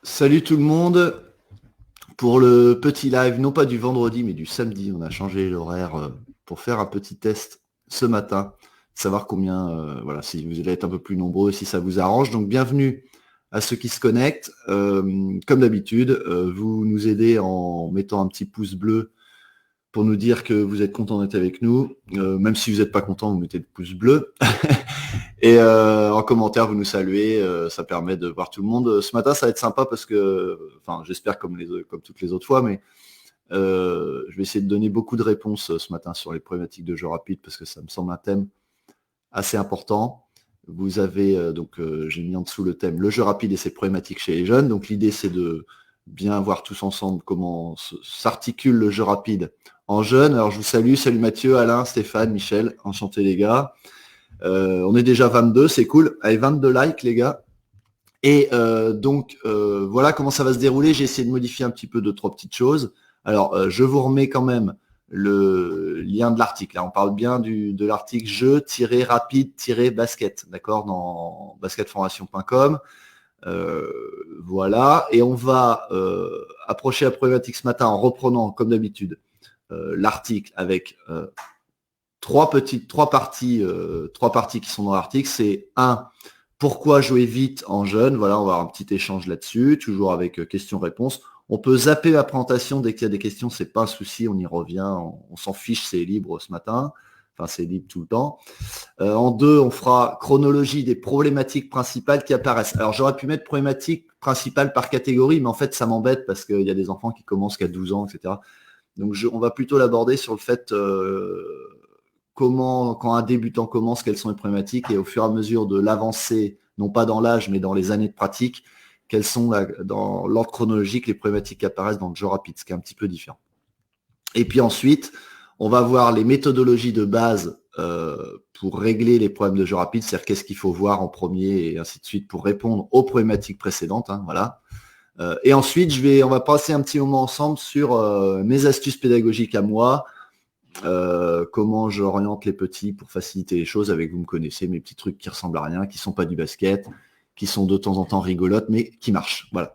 Salut tout le monde pour le petit live, non pas du vendredi mais du samedi. On a changé l'horaire pour faire un petit test ce matin, savoir combien, voilà, si vous allez être un peu plus nombreux, si ça vous arrange. Donc bienvenue à ceux qui se connectent. Comme d'habitude, vous nous aidez en mettant un petit pouce bleu pour nous dire que vous êtes content d'être avec nous. Même si vous n'êtes pas content, vous mettez le pouce bleu. Et en commentaire, vous nous saluez, ça permet de voir tout le monde. Ce matin, ça va être sympa parce que, enfin, j'espère comme toutes les autres fois, mais je vais essayer de donner beaucoup de réponses ce matin sur les problématiques de jeu rapide parce que ça me semble un thème assez important. Vous avez, j'ai mis en dessous le thème, le jeu rapide et ses problématiques chez les jeunes. Donc l'idée, c'est de bien voir tous ensemble comment s'articule le jeu rapide en jeunes. Alors je vous salue, salut Mathieu, Alain, Stéphane, Michel, enchanté les gars. On est déjà 22, c'est cool. Allez, 22 likes les gars. Et voilà comment ça va se dérouler. J'ai essayé de modifier un petit peu 2-3 petites choses. Alors, je vous remets quand même le lien de l'article. Là, on parle bien de l'article jeu-rapide-basket, d'accord, dans basketformation.com. Voilà. Et on va approcher la problématique ce matin en reprenant, comme d'habitude, l'article avec trois parties qui sont dans l'article. C'est pourquoi jouer vite en jeune. Voilà, on va avoir un petit échange là-dessus, toujours avec questions-réponses. On peut zapper la présentation dès qu'il y a des questions, c'est pas un souci, on y revient, on s'en fiche, c'est libre ce matin. Enfin, c'est libre tout le temps. En 2, on fera chronologie des problématiques principales qui apparaissent. Alors, j'aurais pu mettre problématiques principales par catégorie, mais en fait, ça m'embête parce qu'il y a des enfants qui commencent qu'à 12 ans, etc. Donc, on va plutôt l'aborder sur le fait quand un débutant commence, quelles sont les problématiques, et au fur et à mesure de l'avancée, non pas dans l'âge, mais dans les années de pratique, quelles sont dans l'ordre chronologique les problématiques qui apparaissent dans le jeu rapide, ce qui est un petit peu différent. Et puis ensuite, on va voir les méthodologies de base pour régler les problèmes de jeu rapide, c'est-à-dire qu'est-ce qu'il faut voir en premier et ainsi de suite pour répondre aux problématiques précédentes. Voilà. Et ensuite, on va passer un petit moment ensemble sur mes astuces pédagogiques à moi, comment j'oriente les petits pour faciliter les choses. Avec, vous me connaissez, mes petits trucs qui ressemblent à rien, qui sont pas du basket, qui sont de temps en temps rigolotes, mais qui marchent. Voilà.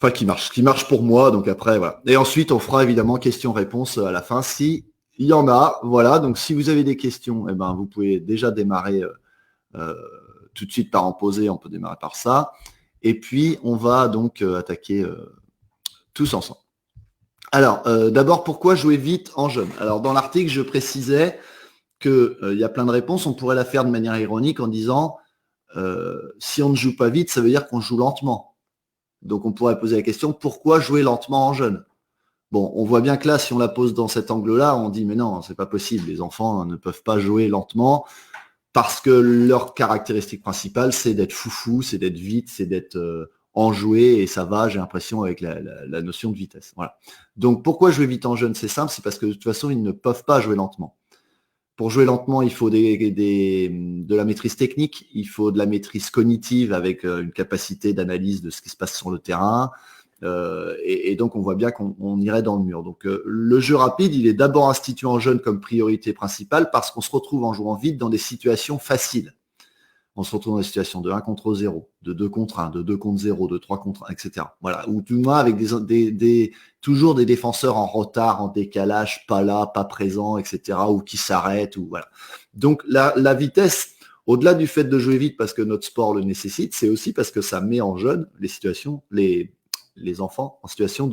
Enfin, qui marchent pour moi. Donc après, voilà. Et ensuite, on fera évidemment questions-réponses à la fin, si il y en a. Voilà. Donc si vous avez des questions, eh ben, vous pouvez déjà démarrer tout de suite par en poser. On peut démarrer par ça. Et puis, on va donc attaquer tous ensemble. Alors, d'abord, pourquoi jouer vite en jeune? Alors, dans l'article, je précisais qu'il y a plein de réponses. On pourrait la faire de manière ironique en disant si on ne joue pas vite, ça veut dire qu'on joue lentement. Donc, on pourrait poser la question pourquoi jouer lentement en jeune? Bon, on voit bien que là, si on la pose dans cet angle-là, on dit mais non, c'est pas possible. Les enfants ne peuvent pas jouer lentement parce que leur caractéristique principale, c'est d'être foufou, c'est d'être vite, c'est d'être enjoué, et ça va, j'ai l'impression, avec la notion de vitesse. Voilà. Donc pourquoi jouer vite en jeune? C'est simple, c'est parce que de toute façon, ils ne peuvent pas jouer lentement. Pour jouer lentement, il faut de la maîtrise technique, il faut de la maîtrise cognitive avec une capacité d'analyse de ce qui se passe sur le terrain. Et donc, on voit bien qu'on irait dans le mur. Donc, le jeu rapide, il est d'abord institué en jeune comme priorité principale parce qu'on se retrouve en jouant vite dans des situations faciles. On se retrouve dans des situations de 1 contre 0, de 2 contre 1, de 2 contre 0, de 3 contre 1, etc. Voilà. Ou tout le moins avec toujours des défenseurs en retard, en décalage, pas là, pas présent, etc. Ou qui s'arrêtent. Voilà. Donc, la vitesse, au-delà du fait de jouer vite parce que notre sport le nécessite, c'est aussi parce que ça met en jeune les enfants en situation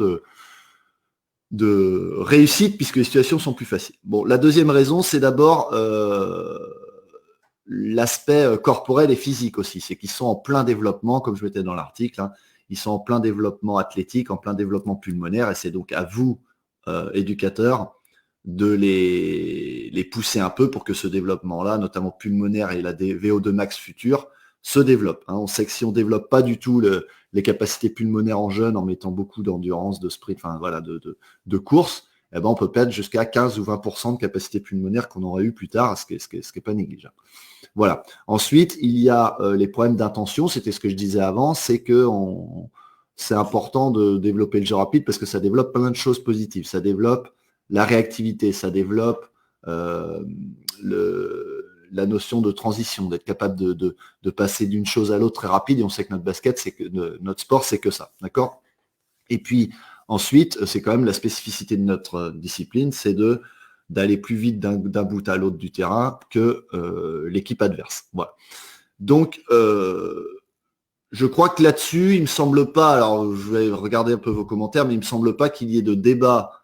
de réussite puisque les situations sont plus faciles. Bon, la deuxième raison, c'est d'abord l'aspect corporel et physique aussi. C'est qu'ils sont en plein développement, comme je mettais dans l'article, ils sont en plein développement athlétique, en plein développement pulmonaire, et c'est donc à vous, éducateurs, de les pousser un peu pour que ce développement-là, notamment pulmonaire et la VO2 max future, se développe. On sait que si on ne développe pas du tout les capacités pulmonaires en jeune en mettant beaucoup d'endurance, de sprint, enfin voilà, de course, eh ben on peut perdre jusqu'à 15 ou 20% de capacité pulmonaire qu'on aurait eu plus tard, ce qui est pas négligeable. Voilà. Ensuite, il y a les problèmes d'intention, c'était ce que je disais avant, c'est que c'est important de développer le jeu rapide parce que ça développe plein de choses positives. Ça développe la réactivité, ça développe la notion de transition, d'être capable de passer d'une chose à l'autre très rapide. Et on sait que notre basket, notre sport, c'est que ça. D'accord? Et puis ensuite, c'est quand même la spécificité de notre discipline, c'est d'aller plus vite d'un bout à l'autre du terrain que l'équipe adverse. Voilà. Donc, je crois que là-dessus, il me semble pas, alors je vais regarder un peu vos commentaires, mais il me semble pas qu'il y ait de débat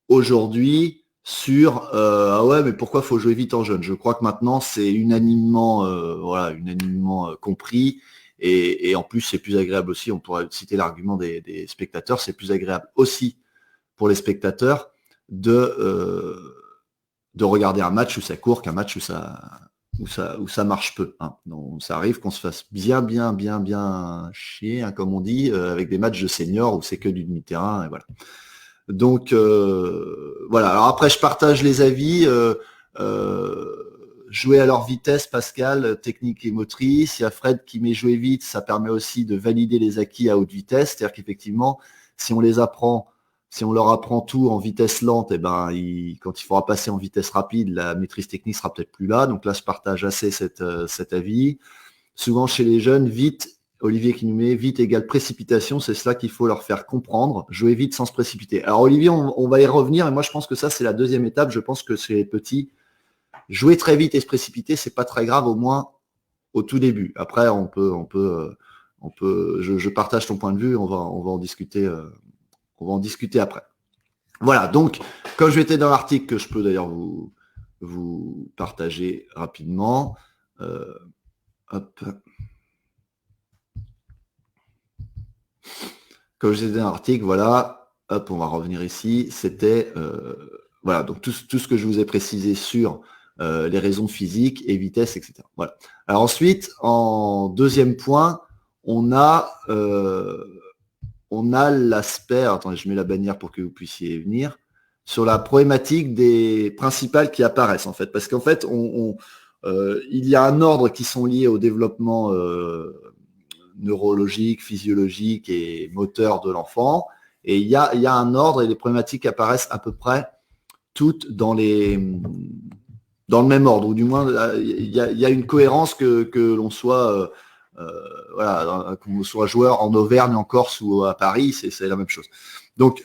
aujourd'hui sur ah ouais, mais pourquoi faut jouer vite en jeune. Je crois que maintenant c'est unanimement compris, et en plus c'est plus agréable aussi. On pourrait citer l'argument des spectateurs, c'est plus agréable aussi pour les spectateurs de regarder un match où ça court qu'un match où ça marche peu. Hein. Donc, ça arrive qu'on se fasse bien chier, hein, comme on dit, avec des matchs de seniors où c'est que du demi-terrain, et voilà. Donc voilà. Alors après, je partage les avis. Jouer à leur vitesse, Pascal, technique et motrice. Il y a Fred qui met jouer vite, ça permet aussi de valider les acquis à haute vitesse. C'est-à-dire qu'effectivement, si on leur apprend tout en vitesse lente, et ben, quand il faudra passer en vitesse rapide, la maîtrise technique sera peut-être plus là. Donc là, je partage assez cet avis. Souvent chez les jeunes, vite, Olivier qui nous met vite égale précipitation, c'est cela qu'il faut leur faire comprendre, jouer vite sans se précipiter. Alors Olivier, on va y revenir, et moi je pense que ça c'est la deuxième étape. Je pense que chez les petits, jouer très vite et se précipiter, c'est pas très grave, au moins au tout début. Après, je partage ton point de vue, on va en discuter, après. Voilà, donc comme je étais dans l'article, que je peux d'ailleurs vous partager rapidement, hop. Comme je disais dans l'article, voilà, hop, on va revenir ici, c'était, voilà, donc tout ce que je vous ai précisé sur les raisons physiques et vitesse, etc. Voilà. Alors ensuite, en deuxième point, on a l'aspect, attendez, je mets la bannière pour que vous puissiez venir, sur la problématique des principales qui apparaissent, en fait, parce qu'en fait, il y a un ordre qui sont liés au développement neurologique, physiologique et moteur de l'enfant. Et il y a un ordre, et les problématiques apparaissent à peu près toutes dans le même ordre, ou du moins il y a une cohérence que l'on soit voilà, qu'on soit joueur en Auvergne, en Corse ou à Paris, c'est la même chose. Donc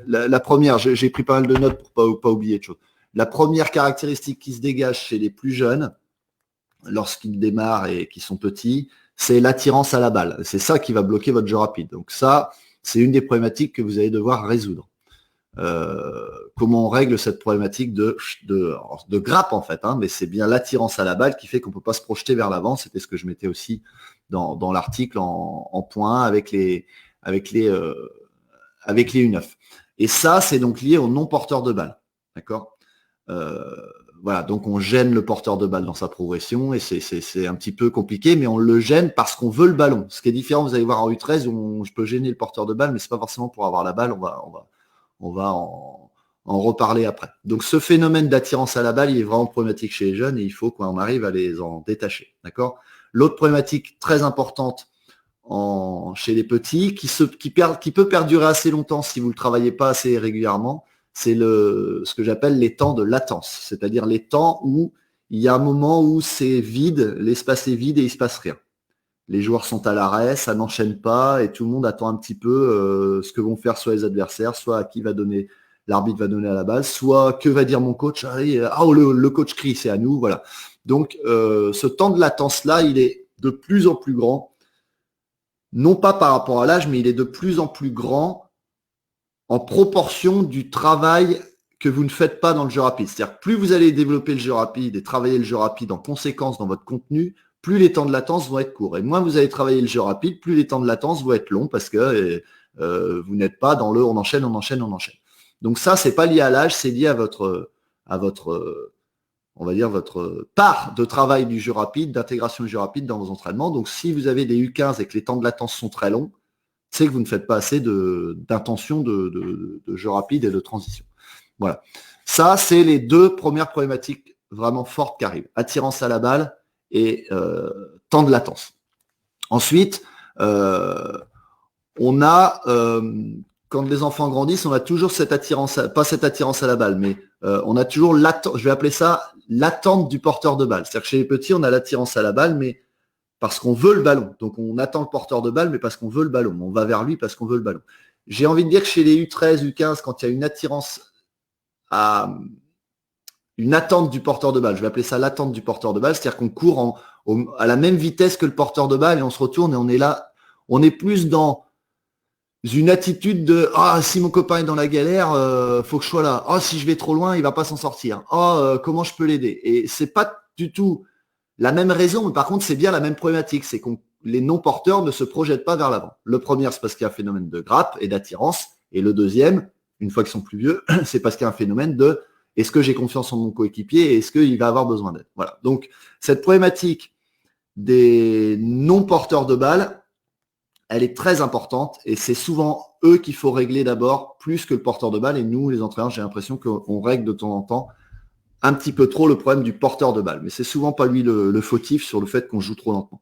la première, j'ai pris pas mal de notes pour pas oublier de choses. La première caractéristique qui se dégage chez les plus jeunes, lorsqu'ils démarrent et qui sont petits, c'est l'attirance à la balle. C'est ça qui va bloquer votre jeu rapide. Donc ça, c'est une des problématiques que vous allez devoir résoudre. Comment on règle cette problématique de grappe, en fait, hein, mais c'est bien l'attirance à la balle qui fait qu'on ne peut pas se projeter vers l'avant. C'était ce que je mettais aussi dans l'article en point avec les U9. Et ça, c'est donc lié au non-porteur de balle. D'accord ? Voilà, donc on gêne le porteur de balle dans sa progression, et c'est un petit peu compliqué, mais on le gêne parce qu'on veut le ballon. Ce qui est différent, vous allez voir en U13, où je peux gêner le porteur de balle, mais c'est pas forcément pour avoir la balle. On va en reparler après. Donc ce phénomène d'attirance à la balle, il est vraiment problématique chez les jeunes, et il faut qu'on arrive à les en détacher. D'accord ? L'autre problématique très importante chez les petits, qui peut perdurer assez longtemps si vous ne le travaillez pas assez régulièrement, c'est ce que j'appelle les temps de latence, c'est-à-dire les temps où il y a un moment où c'est vide, l'espace est vide et il ne se passe rien. Les joueurs sont à l'arrêt, ça n'enchaîne pas, et tout le monde attend un petit peu ce que vont faire soit les adversaires, soit à qui l'arbitre va donner à la balle, soit que va dire mon coach. Le coach crie, c'est à nous, voilà. Donc ce temps de latence-là, il est de plus en plus grand, non pas par rapport à l'âge, mais il est de plus en plus grand en proportion du travail que vous ne faites pas dans le jeu rapide. C'est-à-dire, plus vous allez développer le jeu rapide et travailler le jeu rapide en conséquence dans votre contenu, plus les temps de latence vont être courts. Et moins vous allez travailler le jeu rapide, plus les temps de latence vont être longs, parce que vous n'êtes pas dans on enchaîne. Donc ça, c'est pas lié à l'âge, c'est lié à votre on va dire votre part de travail du jeu rapide, d'intégration du jeu rapide dans vos entraînements. Donc si vous avez des U15 et que les temps de latence sont très longs, c'est que vous ne faites pas assez d'intention de jeu rapide et de transition. Voilà. Ça, c'est les deux premières problématiques vraiment fortes qui arrivent. Attirance à la balle et temps de latence. Ensuite, on a, quand les enfants grandissent, on a toujours cette attirance, pas cette attirance à la balle, mais on a toujours je vais appeler ça l'attente du porteur de balle. C'est-à-dire que chez les petits, on a l'attirance à la balle, mais parce qu'on veut le ballon. Donc on attend le porteur de balle, mais parce qu'on veut le ballon. On va vers lui parce qu'on veut le ballon. J'ai envie de dire que chez les U13, U15, quand il y a une attirance à une attente du porteur de balle, je vais appeler ça l'attente du porteur de balle, c'est-à-dire qu'on court à la même vitesse que le porteur de balle et on se retourne et on est là, on est plus dans une attitude de si mon copain est dans la galère, faut que je sois là. Si je vais trop loin, il va pas s'en sortir. Comment je peux l'aider? Et c'est pas du tout la même raison, mais par contre c'est bien la même problématique, c'est que les non-porteurs ne se projettent pas vers l'avant. Le premier, c'est parce qu'il y a un phénomène de grappe et d'attirance, et le deuxième, une fois qu'ils sont plus vieux, c'est parce qu'il y a un phénomène de est-ce que j'ai confiance en mon coéquipier et est-ce qu'il va avoir besoin d'aide? Voilà. Donc cette problématique des non-porteurs de balles, elle est très importante et c'est souvent eux qu'il faut régler d'abord plus que le porteur de balle. Et nous, les entraîneurs, j'ai l'impression qu'on règle de temps en temps un petit peu trop le problème du porteur de balle. Mais c'est souvent pas lui le fautif sur le fait qu'on joue trop lentement.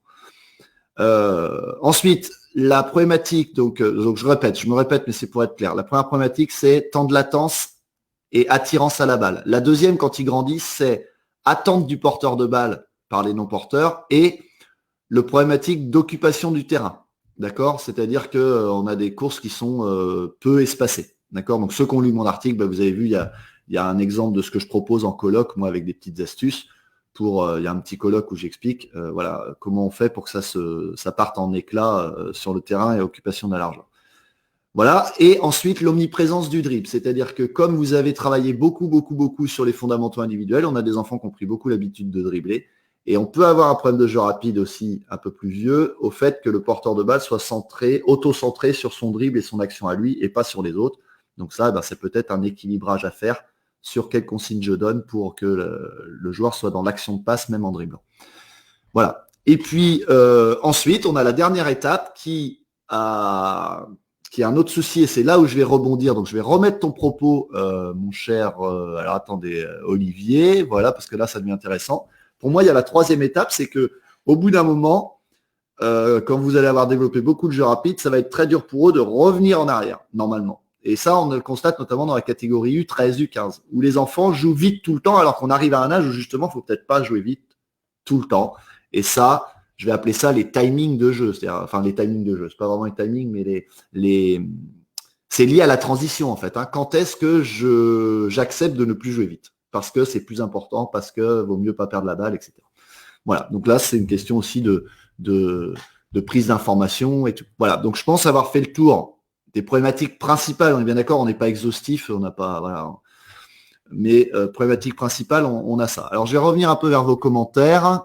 Ensuite, la problématique, donc je me répète, mais c'est pour être clair. La première problématique, c'est temps de latence et attirance à la balle. La deuxième, quand ils grandissent, c'est attente du porteur de balle par les non-porteurs et le problématique d'occupation du terrain. D'accord? C'est-à-dire qu'on a des courses qui sont peu espacées. D'accord? Donc ceux qui ont lu mon article, vous avez vu, il y a un exemple de ce que je propose en colloque, moi avec des petites astuces. Il y a un petit colloque où j'explique comment on fait pour que ça parte en éclat sur le terrain et occupation de la largeur. Voilà. Et ensuite, l'omniprésence du dribble. C'est-à-dire que comme vous avez travaillé beaucoup sur les fondamentaux individuels, on a des enfants qui ont pris beaucoup l'habitude de dribbler. Et on peut avoir un problème de jeu rapide aussi, un peu plus vieux, au fait que le porteur de balle soit auto-centré sur son dribble et son action à lui et pas sur les autres. Donc ça, c'est peut-être un équilibrage à faire sur quelle consigne je donne pour que le joueur soit dans l'action de passe, même en dribblant. Voilà. Et puis ensuite, on a la dernière étape qui a un autre souci, et c'est là où je vais rebondir. Donc je vais remettre ton propos, mon cher, alors attendez, Olivier, voilà, parce que là, ça devient intéressant. Pour moi, il y a la troisième étape, c'est que au bout d'un moment, quand vous allez avoir développé beaucoup de jeux rapides, ça va être très dur pour eux de revenir en arrière, normalement. Et ça, on le constate notamment dans la catégorie U13, U15, où les enfants jouent vite tout le temps, alors qu'on arrive à un âge où justement, il ne faut peut-être pas jouer vite tout le temps. Et ça, je vais appeler ça les timings de jeu. Enfin, les timings de jeu, c'est pas vraiment les timings, mais c'est lié à la transition, en fait. Quand est-ce que j'accepte de ne plus jouer vite? Parce que c'est plus important, parce que vaut mieux pas perdre la balle, etc. Voilà. Donc là, c'est une question aussi de prise d'information et tout. Voilà. Donc je pense avoir fait le tour des problématiques principales. On est bien d'accord, on n'est pas exhaustif, on n'a pas, voilà. Mais problématique principale, on a ça. Alors je vais revenir un peu vers vos commentaires.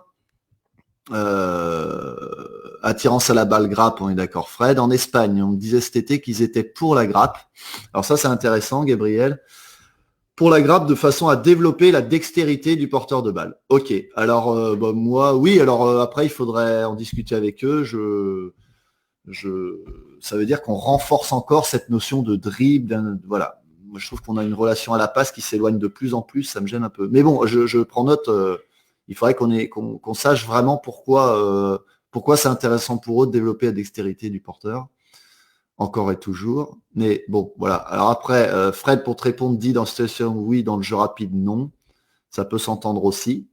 Attirance à la balle, grappe, on est d'accord. Fred, en Espagne, on me disait cet été qu'ils étaient pour la grappe. Alors ça, c'est intéressant, Gabriel. Pour la grappe, de façon à développer la dextérité du porteur de balle. Ok, alors moi, oui, alors après, il faudrait en discuter avec eux. Ça veut dire qu'on renforce encore cette notion de dribble. Voilà, moi, je trouve qu'on a une relation à la passe qui s'éloigne de plus en plus, ça me gêne un peu. Mais bon, je prends note, il faudrait qu'on sache vraiment pourquoi c'est intéressant pour eux de développer la dextérité du porteur. Encore et toujours. Mais bon, voilà. Alors après, Fred, pour te répondre, dit dans situation oui, dans le jeu rapide, non. Ça peut s'entendre aussi.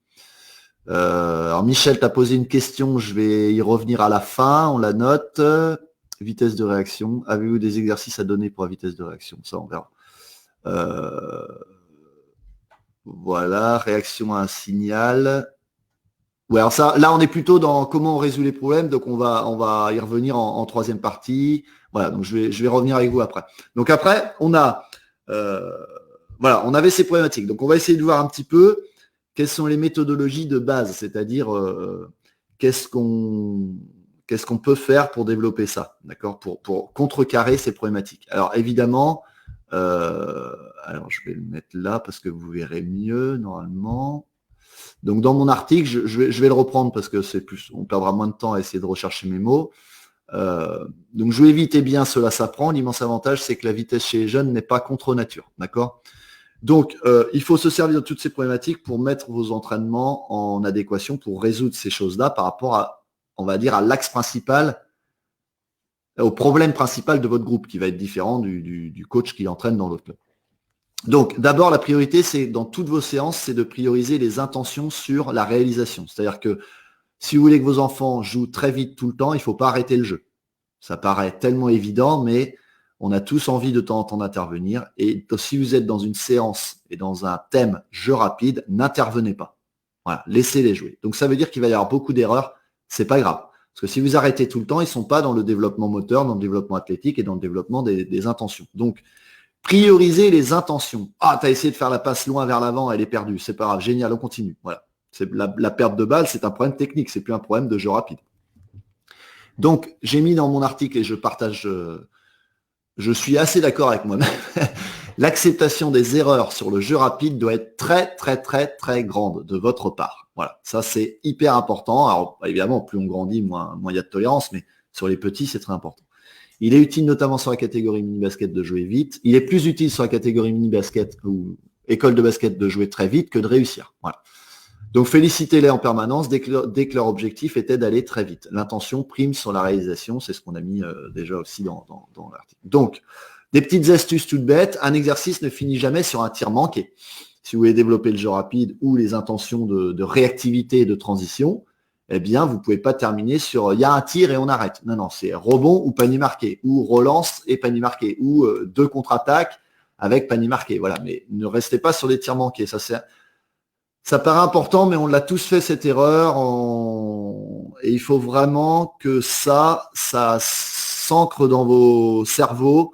Alors Michel t'a posé une question, je vais y revenir à la fin, on la note. Vitesse de réaction. Avez-vous des exercices à donner pour la vitesse de réaction? Ça, on verra. Voilà, réaction à un signal. Ouais, alors ça, là, on est plutôt dans comment on résout les problèmes, donc on va y revenir en troisième partie. Voilà, donc je vais revenir avec vous après. Donc après, on avait ces problématiques. Donc on va essayer de voir un petit peu quelles sont les méthodologies de base, c'est-à-dire qu'est-ce qu'on peut faire pour développer ça, d'accord, pour contrecarrer ces problématiques. Alors évidemment, alors je vais le mettre là parce que vous verrez mieux normalement. Donc dans mon article, je vais le reprendre parce que on perdra moins de temps à essayer de rechercher mes mots. Donc jouer vite et bien, cela s'apprend. L'immense avantage, c'est que la vitesse chez les jeunes n'est pas contre nature, d'accord. Donc il faut se servir de toutes ces problématiques pour mettre vos entraînements en adéquation pour résoudre ces choses-là par rapport à, on va dire, à l'axe principal, au problème principal de votre groupe qui va être différent du coach qui entraîne dans l'autre club. Donc, d'abord, la priorité, c'est dans toutes vos séances, c'est de prioriser les intentions sur la réalisation. C'est-à-dire que si vous voulez que vos enfants jouent très vite tout le temps, il ne faut pas arrêter le jeu. Ça paraît tellement évident, mais on a tous envie de temps en temps d'intervenir. Et si vous êtes dans une séance et dans un thème jeu rapide, n'intervenez pas. Voilà, laissez-les jouer. Donc ça veut dire qu'il va y avoir beaucoup d'erreurs. C'est pas grave. Parce que si vous arrêtez tout le temps, ils ne sont pas dans le développement moteur, dans le développement athlétique et dans le développement des intentions. Donc, priorisez les intentions. Ah, tu as essayé de faire la passe loin vers l'avant, elle est perdue. C'est pas grave, génial, on continue. Voilà. C'est la perte de balle, c'est un problème technique, c'est plus un problème de jeu rapide. Donc, j'ai mis dans mon article et je partage, je suis assez d'accord avec moi-même. L'acceptation des erreurs sur le jeu rapide doit être très, très, très, très grande de votre part. Voilà, ça c'est hyper important. Alors, évidemment, plus on grandit, moins il y a de tolérance, mais sur les petits, c'est très important. Il est utile notamment sur la catégorie mini-basket de jouer vite. Il est plus utile sur la catégorie mini-basket ou école de basket de jouer très vite que de réussir. Voilà. Donc félicitez-les en permanence dès que leur objectif était d'aller très vite. L'intention prime sur la réalisation, c'est ce qu'on a mis déjà aussi dans l'article. Donc, des petites astuces toutes bêtes. Un exercice ne finit jamais sur un tir manqué. Si vous voulez développer le jeu rapide ou les intentions de réactivité et de transition, eh bien, vous ne pouvez pas terminer sur il y a un tir et on arrête. Non, non, c'est rebond ou panier marqué, ou relance et panier marqué, ou deux contre-attaques avec panier marqué. Voilà, mais ne restez pas sur les tirs manqués. Ça paraît important, mais on l'a tous fait cette erreur. Et il faut vraiment que ça s'ancre dans vos cerveaux.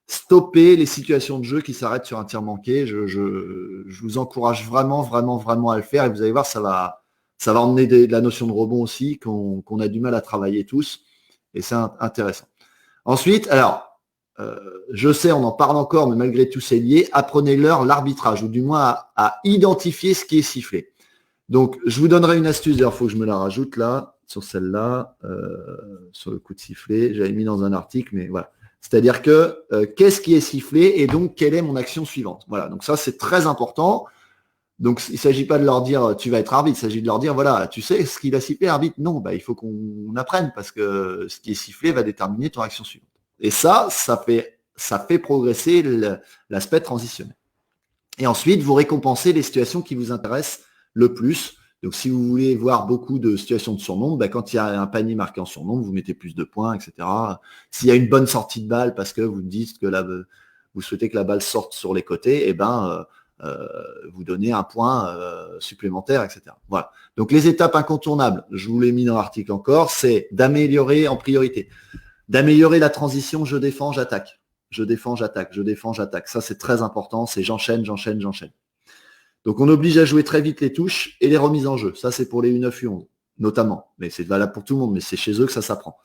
Stoppez les situations de jeu qui s'arrêtent sur un tir manqué. Je vous encourage vraiment, vraiment, vraiment à le faire. Et vous allez voir, ça va emmener de la notion de rebond aussi, qu'on a du mal à travailler tous. Et c'est intéressant. Ensuite, alors, je sais, on en parle encore, mais malgré tout, c'est lié. Apprenez-leur l'arbitrage, ou du moins à identifier ce qui est sifflé. Donc, je vous donnerai une astuce. D'ailleurs, il faut que je me la rajoute là, sur celle-là, sur le coup de sifflet. J'avais mis dans un article, mais voilà. C'est-à-dire que qu'est-ce qui est sifflé et donc quelle est mon action suivante. Voilà, donc ça, c'est très important. Donc, il ne s'agit pas de leur dire tu vas être arbitre, il s'agit de leur dire voilà, tu sais ce qu'il a sifflé, arbitre. Non, il faut qu'on apprenne parce que ce qui est sifflé va déterminer ton action suivante. Et ça fait progresser l'aspect transitionnel. Et ensuite, vous récompensez les situations qui vous intéressent le plus. Donc, si vous voulez voir beaucoup de situations de surnombre, quand il y a un panier marqué en surnombre, vous mettez plus de points, etc. S'il y a une bonne sortie de balle parce que vous dites que vous souhaitez que la balle sorte sur les côtés, vous donnez un point supplémentaire, etc. Voilà. Donc, les étapes incontournables, je vous l'ai mis dans l'article encore, c'est d'améliorer en priorité. D'améliorer la transition, je défends, j'attaque. Je défends, j'attaque, je défends, j'attaque. Ça, c'est très important, c'est j'enchaîne, j'enchaîne, j'enchaîne. Donc, on oblige à jouer très vite les touches et les remises en jeu. Ça, c'est pour les U9, U11, notamment. Mais c'est valable pour tout le monde, mais c'est chez eux que ça s'apprend.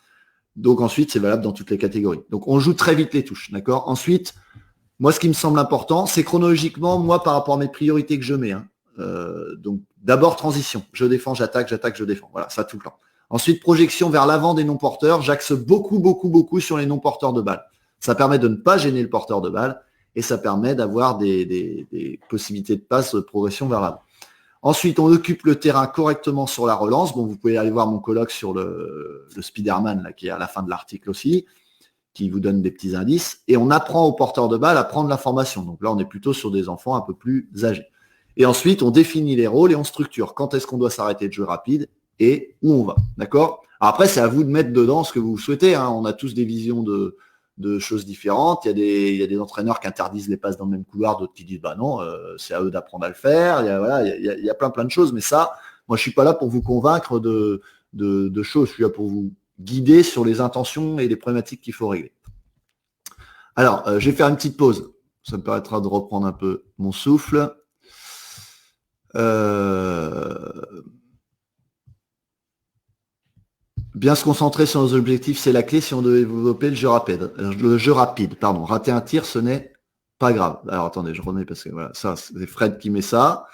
Donc, ensuite, c'est valable dans toutes les catégories. Donc, on joue très vite les touches, d'accord ? Ensuite, moi, ce qui me semble important, c'est chronologiquement, moi, par rapport à mes priorités que je mets. Donc, d'abord, transition. Je défends, j'attaque, j'attaque, je défends. Voilà, ça tout le temps. Ensuite, projection vers l'avant des non-porteurs. J'axe beaucoup, beaucoup, beaucoup sur les non-porteurs de balles. Ça permet de ne pas gêner le porteur de balle et ça permet d'avoir des possibilités de passe, de progression vers l'avant. Ensuite, on occupe le terrain correctement sur la relance. Bon, vous pouvez aller voir mon colloque sur le Spider-Man, là, qui est à la fin de l'article aussi, qui vous donne des petits indices. Et on apprend aux porteurs de balle à prendre l'information. Donc là, on est plutôt sur des enfants un peu plus âgés. Et ensuite, on définit les rôles et on structure. Quand est-ce qu'on doit s'arrêter de jouer rapide et où on va. D'accord ? Après, c'est à vous de mettre dedans ce que vous souhaitez. On a tous des visions de choses différentes. Il y a des entraîneurs qui interdisent les passes dans le même couloir, d'autres qui disent non, c'est à eux d'apprendre à le faire. Il y a plein de choses. Mais ça, moi, je suis pas là pour vous convaincre de choses. Je suis là pour vous guider sur les intentions et les problématiques qu'il faut régler. Alors, je vais faire une petite pause. Ça me permettra de reprendre un peu mon souffle. Bien se concentrer sur nos objectifs, c'est la clé si on devait développer le jeu rapide. Rater un tir, ce n'est pas grave. Alors attendez, je remets parce que voilà, ça, c'est Fred qui met ça.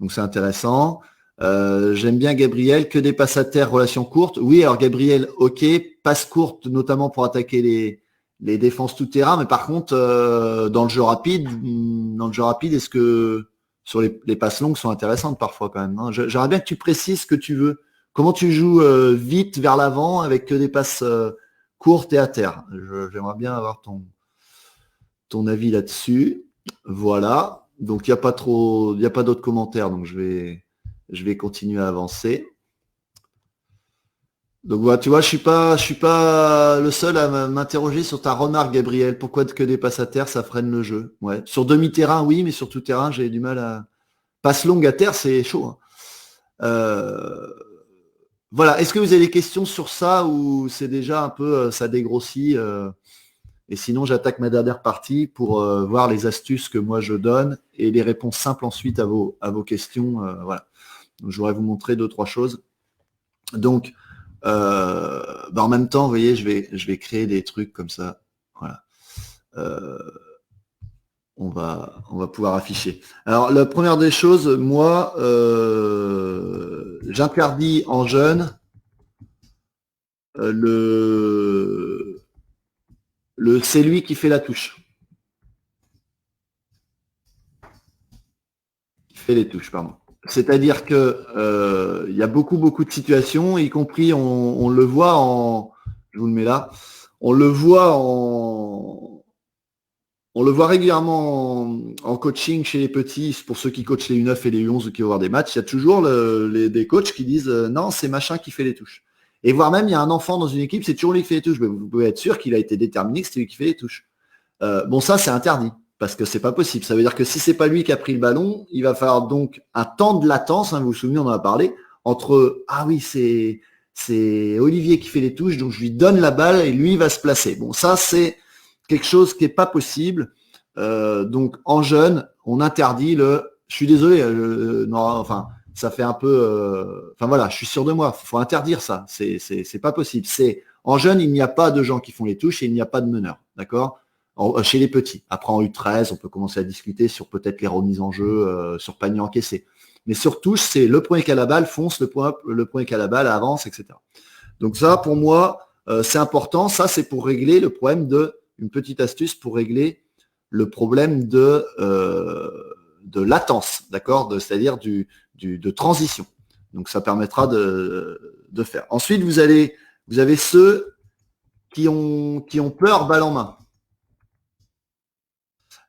Donc c'est intéressant. J'aime bien Gabriel, que des passes à terre, relations courtes. Oui, alors Gabriel, ok, passes courtes, notamment pour attaquer les défenses tout terrain, mais par contre, dans le jeu rapide, est-ce que sur les passes longues sont intéressantes parfois quand même, hein. J'aimerais bien que tu précises ce que tu veux. Comment tu joues vite vers l'avant avec que des passes courtes et à terre. J'aimerais bien avoir ton avis là-dessus. Voilà. Donc, il n'y a pas d'autres commentaires, donc je vais continuer à avancer. Donc voilà, tu vois, je suis pas le seul à m'interroger sur ta remarque, Gabriel. Pourquoi que des passes à terre, ça freine le jeu? Ouais. Sur demi-terrain, oui, mais sur tout terrain, j'ai du mal à. Passe longue à terre, c'est chaud, hein. Euh, Voilà. Est-ce que vous avez des questions sur ça ou c'est déjà un peu ça dégrossit et sinon, j'attaque ma dernière partie pour voir les astuces que moi je donne et les réponses simples ensuite à vos questions. Voilà. Donc, je voudrais vous montrer deux, trois choses. Donc, en même temps, vous voyez, je vais créer des trucs comme ça. Voilà. Euh, on va pouvoir afficher. Alors, la première des choses, moi, j'interdis en jeune c'est lui qui fait la touche. Qui fait les touches, pardon. C'est-à-dire que il y a beaucoup de situations, y compris on le voit je vous le mets là, on le voit régulièrement en coaching chez les petits, pour ceux qui coachent les U9 et les U11 ou qui vont voir des matchs, il y a toujours des coachs qui disent non, c'est machin qui fait les touches. Et voire même, il y a un enfant dans une équipe, c'est toujours lui qui fait les touches. Mais vous pouvez être sûr qu'il a été déterminé que c'est lui qui fait les touches. Bon, ça, c'est interdit, parce que c'est pas possible. Ça veut dire que si c'est pas lui qui a pris le ballon, il va falloir donc un temps de latence, hein, vous vous souvenez, on en a parlé, entre ah oui, c'est Olivier qui fait les touches, donc je lui donne la balle et lui va se placer. Bon, ça, c'est quelque chose qui est pas possible. Donc en jeune, on interdit je suis désolé, non, enfin, ça fait un peu. Enfin voilà, je suis sûr de moi. Faut interdire ça. C'est pas possible. En jeune, il n'y a pas de gens qui font les touches et il n'y a pas de meneurs, d'accord? Chez les petits. Après en U13, on peut commencer à discuter sur peut-être les remises en jeu, sur panier encaissé. Mais sur touche, c'est le premier qui a la balle fonce, le premier qui a la balle avance, etc. Donc ça, pour moi, c'est important. Ça, c'est pour régler le problème une petite astuce pour régler le problème de latence, d'accord, c'est-à-dire de transition. Donc ça permettra de faire. Ensuite, vous avez ceux qui ont peur balle en main.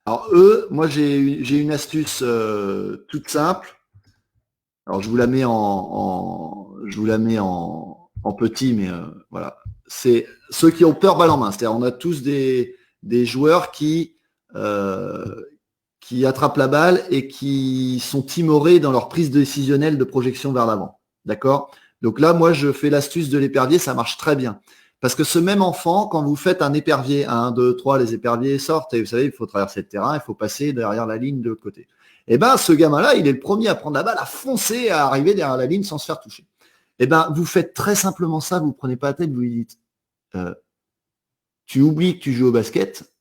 Alors eux, moi j'ai une astuce toute simple. Alors je vous la mets en petit, mais voilà. C'est ceux qui ont peur balle en main. C'est-à-dire on a tous des joueurs qui attrapent la balle et qui sont timorés dans leur prise décisionnelle de projection vers l'avant. D'accord? Donc là, moi, je fais l'astuce de l'épervier, ça marche très bien. Parce que ce même enfant, quand vous faites un épervier, 1, 2, 3, les éperviers sortent, et vous savez, il faut traverser le terrain, il faut passer derrière la ligne de l'autre côté. Et bien, ce gamin-là, il est le premier à prendre la balle, à foncer, à arriver derrière la ligne sans se faire toucher. Et bien, vous faites très simplement ça, vous ne prenez pas la tête, vous lui dites, tu oublies que tu joues au basket,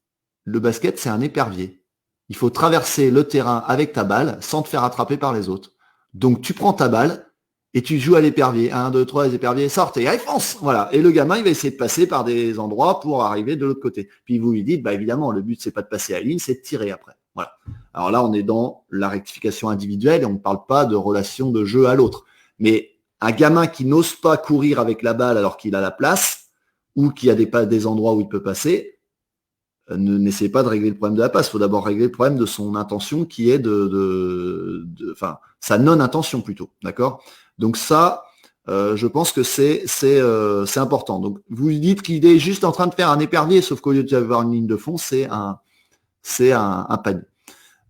le basket, c'est un épervier. Il faut traverser le terrain avec ta balle sans te faire attraper par les autres. Donc tu prends ta balle et tu joues à l'épervier. 1, 2, 3, les éperviers sortent et allez, fonce. Voilà. Et le gamin, il va essayer de passer par des endroits pour arriver de l'autre côté. Puis vous lui dites, bah évidemment, le but, c'est pas de passer à la ligne, c'est de tirer après. Voilà. Alors là, on est dans la rectification individuelle et on ne parle pas de relation de jeu à l'autre. Mais un gamin qui n'ose pas courir avec la balle alors qu'il a la place ou qui a des endroits où il peut passer, n'essayez pas de régler le problème de la passe. Il faut d'abord régler le problème de son intention qui est enfin, sa non-intention plutôt. D'accord? Donc ça, je pense que c'est important. Donc vous dites qu'il est juste en train de faire un épervier, sauf qu'au lieu d'avoir une ligne de fond, c'est un panier.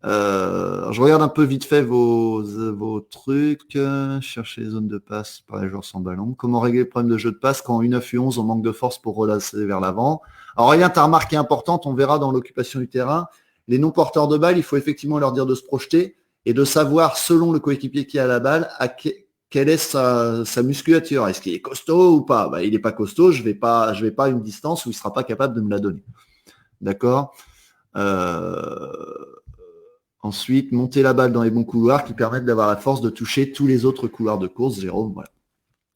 Je regarde un peu vite fait vos trucs. Chercher les zones de passe par les joueurs sans ballon. Comment régler le problème de jeu de passe quand en U9, U11, on manque de force pour relancer vers l'avant? Alors Aurélien, tu as remarqué importante, on verra dans l'occupation du terrain. Les non-porteurs de balle, il faut effectivement leur dire de se projeter et de savoir, selon le coéquipier qui a la balle, quelle est sa musculature. Est-ce qu'il est costaud ou pas? Il n'est pas costaud, je vais pas à une distance où il ne sera pas capable de me la donner. D'accord? Ensuite, monter la balle dans les bons couloirs qui permettent d'avoir la force de toucher tous les autres couloirs de course, Jérôme. Voilà.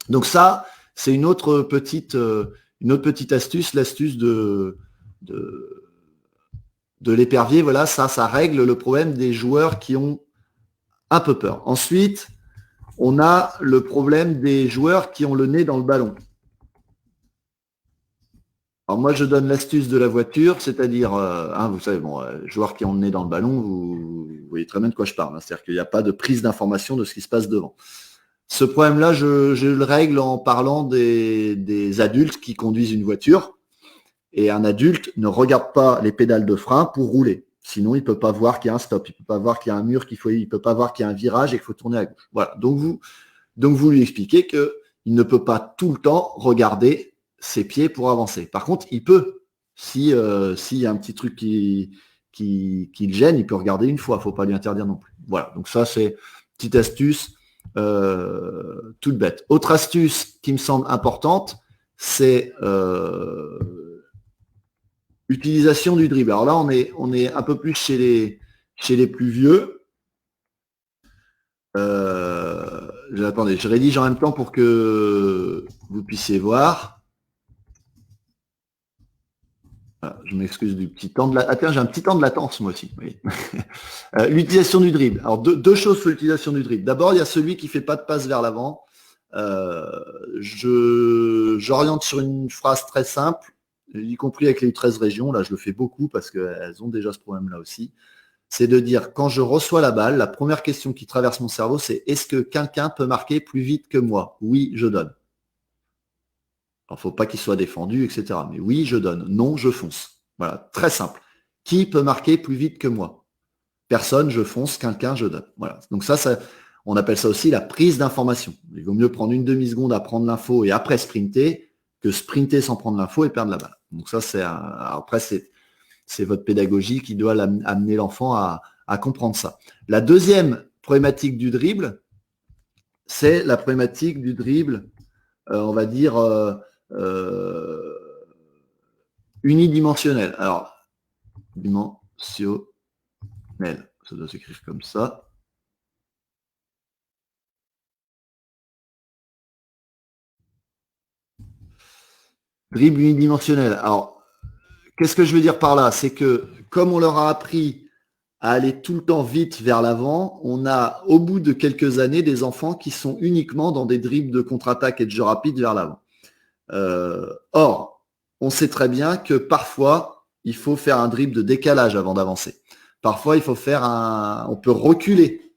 Donc ça, c'est une autre petite astuce, l'astuce de l'épervier. Voilà, ça règle le problème des joueurs qui ont un peu peur. Ensuite, on a le problème des joueurs qui ont le nez dans le ballon. Alors moi, je donne l'astuce de la voiture, c'est-à-dire, vous savez, joueur qui ont le nez dans le ballon, vous voyez très bien de quoi je parle. C'est-à-dire qu'il n'y a pas de prise d'information de ce qui se passe devant. Ce problème-là, je le règle en parlant des adultes qui conduisent une voiture. Et un adulte ne regarde pas les pédales de frein pour rouler. Sinon, il ne peut pas voir qu'il y a un stop, il ne peut pas voir qu'il y a un mur, il ne peut pas voir qu'il y a un virage et qu'il faut tourner à gauche. Voilà. Donc vous lui expliquez qu'il ne peut pas tout le temps regarder ses pieds pour avancer. Par contre, il peut. S'il y a un petit truc qui le gêne, il peut regarder une fois. Il ne faut pas lui interdire non plus. Voilà. Donc ça, c'est une petite astuce toute bête. Autre astuce qui me semble importante, c'est utilisation du dribble. Alors là, on est un peu plus chez les plus vieux. Attendez, je rédige en même temps pour que vous puissiez voir. Voilà, je m'excuse du petit temps de la... Ah tiens, j'ai un petit temps de latence moi aussi. Oui. L'utilisation du dribble. Alors deux choses sur l'utilisation du dribble. D'abord, il y a celui qui fait pas de passe vers l'avant. J'oriente sur une phrase très simple, y compris avec les 13 régions. Là, je le fais beaucoup parce qu'elles ont déjà ce problème-là aussi. C'est de dire, quand je reçois la balle, la première question qui traverse mon cerveau, c'est est-ce que quelqu'un peut marquer plus vite que moi? Oui, je donne. Il ne faut pas qu'il soit défendu, etc. Mais oui, je donne. Non, je fonce. Voilà, très simple. Qui peut marquer plus vite que moi? Personne, je fonce, quelqu'un, je donne. Voilà. Donc ça, on appelle ça aussi la prise d'information. Il vaut mieux prendre une demi-seconde à prendre l'info et après sprinter que sprinter sans prendre l'info et perdre la balle. Donc ça, après, c'est votre pédagogie qui doit amener l'enfant à comprendre ça. La deuxième problématique du dribble, c'est la problématique du dribble, on va dire, unidimensionnel. Alors, dimensionnel, ça doit s'écrire comme ça. Dribble unidimensionnel. Alors, qu'est-ce que je veux dire par là? C'est que comme on leur a appris à aller tout le temps vite vers l'avant, on a au bout de quelques années des enfants qui sont uniquement dans des dribbles de contre-attaque et de jeu rapide vers l'avant. Or, on sait très bien que parfois, il faut faire un dribble de décalage avant d'avancer. Parfois, on peut reculer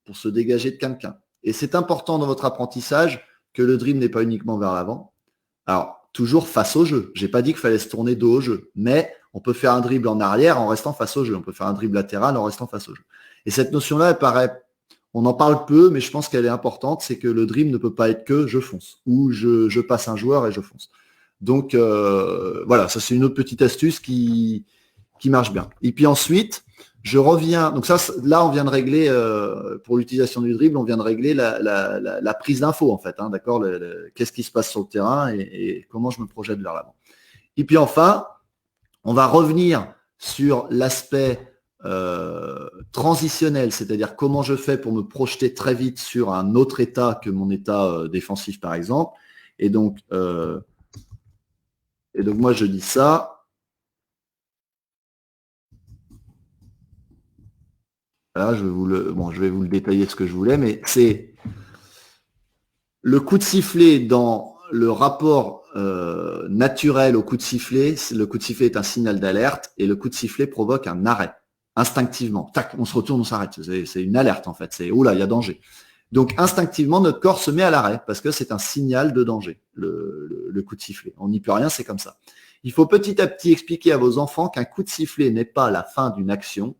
pour se dégager de quelqu'un. Et c'est important dans votre apprentissage que le dribble n'est pas uniquement vers l'avant. Alors, toujours face au jeu. J'ai pas dit qu'il fallait se tourner dos au jeu, mais on peut faire un dribble en arrière en restant face au jeu. On peut faire un dribble latéral en restant face au jeu. Et cette notion-là, on en parle peu, mais je pense qu'elle est importante, c'est que le dribble ne peut pas être que je fonce, ou je passe un joueur et je fonce. Donc voilà, ça c'est une autre petite astuce qui marche bien. Et puis ensuite, je reviens, donc ça, là on vient de régler, pour l'utilisation du dribble, on vient de régler la prise d'info en fait, hein, d'accord, qu'est-ce qui se passe sur le terrain et comment je me projette vers l'avant. Et puis enfin, on va revenir sur l'aspect transitionnel, c'est-à-dire comment je fais pour me projeter très vite sur un autre état que mon état défensif par exemple. Et donc moi je dis ça. Là, je vais vous le détailler ce que je voulais, mais c'est le coup de sifflet dans le rapport naturel au coup de sifflet. Le coup de sifflet est un signal d'alerte et le coup de sifflet provoque un arrêt instinctivement. Tac, on se retourne, on s'arrête. C'est une alerte en fait. C'est oula, il y a danger. Donc instinctivement, notre corps se met à l'arrêt parce que c'est un signal de danger, le coup de sifflet. On n'y peut rien, c'est comme ça. Il faut petit à petit expliquer à vos enfants qu'un coup de sifflet n'est pas la fin d'une action,